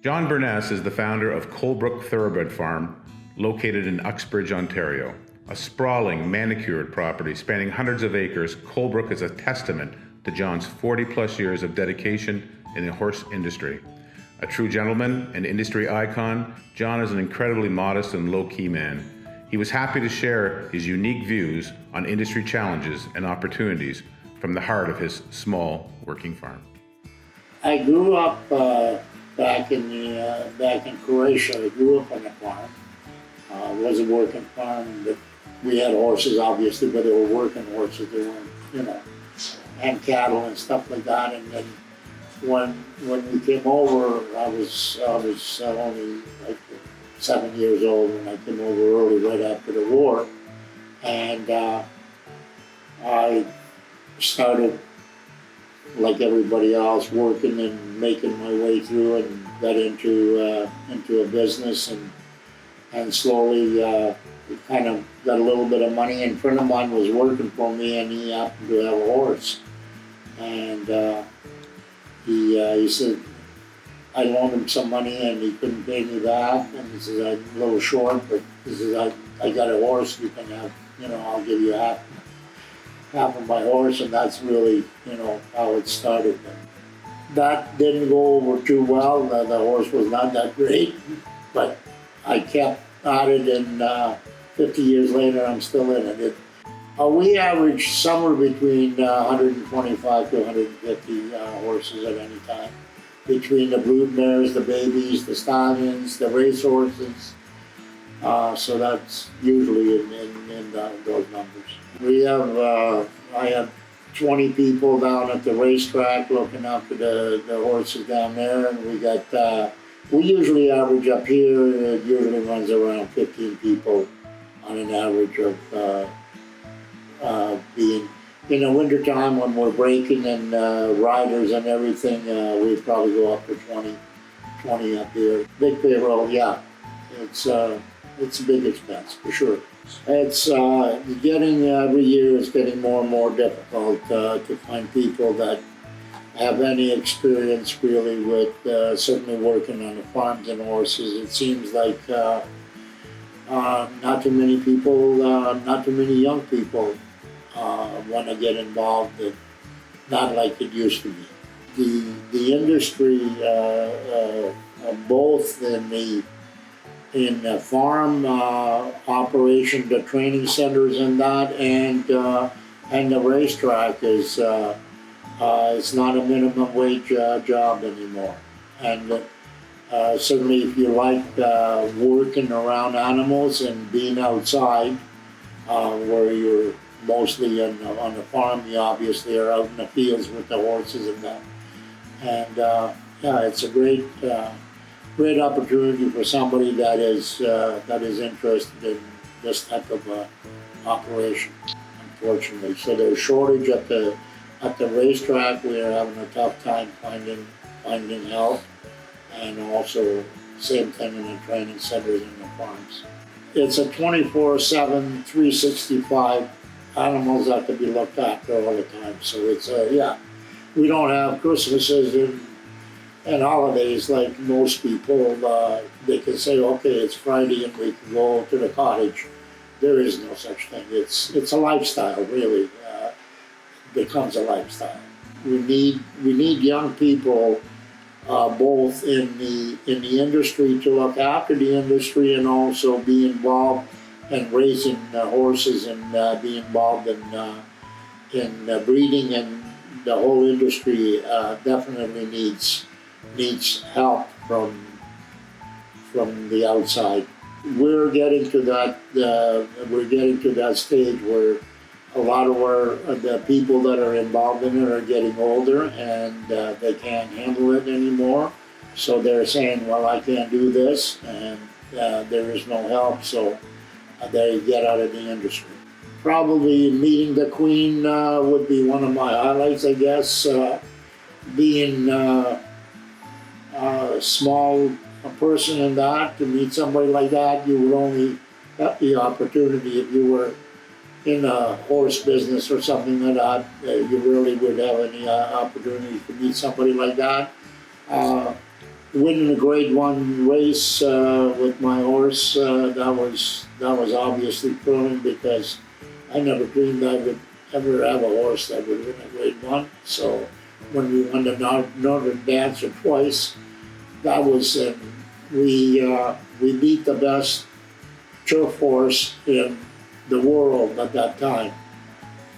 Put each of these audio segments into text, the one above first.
John Burness is the founder of Colebrook Thoroughbred Farm, located in Uxbridge, Ontario. A sprawling, manicured property spanning hundreds of acres, Colebrook is a testament to John's 40-plus years of dedication in the horse industry. A true gentleman and industry icon, John is an incredibly modest and low-key man. He was happy to share his unique views on industry challenges and opportunities from the heart of his small working farm. I grew up back in Croatia. I grew up on a farm. It was a working farm, but we had horses, obviously, but they were working horses. They weren't, and cattle and stuff like that. And then when we came over, I was only like 7 years old when I came over early, right after the war, and I started, like everybody else, working and making my way through, and got into a business, and slowly kind of got a little bit of money. And a friend of mine was working for me, and he happened to have a horse, and he said I loaned him some money and he couldn't pay me back, and he says I'm a little short, but he says I got a horse, you can have, I'll give you half of my horse, and that's really, how it started. And that didn't go over too well. The horse was not that great, but I kept at it, and 50 years later, I'm still in it. We average somewhere between 125 to 150 horses at any time, between the brood mares, the babies, the stallions, the race horses. So that's usually in those numbers. We have, I have 20 people down at the racetrack looking after the horses down there, and we got, we usually average up here, it usually runs around 15 people on an average of being, in the wintertime when we're breaking and riders and everything, we probably go up to 20 up here. Big payroll, yeah, it's a big expense for sure. It's getting, every year it's getting more and more difficult to find people that have any experience really with certainly working on the farms and horses. It seems like not too many people, not too many young people want to get involved, not like it used to be. The industry, both in the farm operation, the training centers and that, and the racetrack is it's not a minimum wage job anymore. And certainly if you like working around animals and being outside, where you're mostly on the farm, you obviously are out in the fields with the horses and that. And yeah, it's a great opportunity for somebody that is interested in this type of operation, unfortunately. So there's shortage at the racetrack. We are having a tough time finding help, and also same thing in the training centers and the farms. It's a 24/7, 365 animals that can be looked after all the time. So it's yeah, we don't have Christmases and holidays like most people. They can say, okay, it's Friday and we can go to the cottage. There is no such thing. It's a lifestyle, really. Becomes a lifestyle. We need young people, both in the industry to look after the industry, and also be involved in raising horses, and be involved in breeding, and the whole industry definitely needs help from the outside. We're getting to that stage where a lot of the people that are involved in it are getting older, and they can't handle it anymore. So they're saying, well, I can't do this, and there is no help, so they get out of the industry. Probably meeting the Queen would be one of my highlights, I guess. Being a small person in that, to meet somebody like that, you would only have the opportunity if you were in a horse business or something like that. You really would have any opportunity to meet somebody like that. winning a Grade 1 race with my horse, that was obviously thrilling because I never dreamed I would ever have a horse that would win a Grade 1. So when we won the Northern Dancer twice, that was we beat the best turf horse in the world at that time.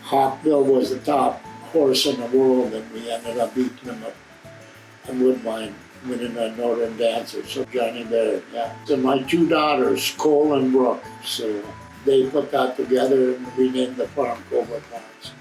Hawkville was the top horse in the world, and we ended up beating him at Woodbine, winning the Northern Dancer. So Johnny Bear, yeah. So my two daughters, Cole and Brooke, so they put that together and we named the farm Cobra Farms.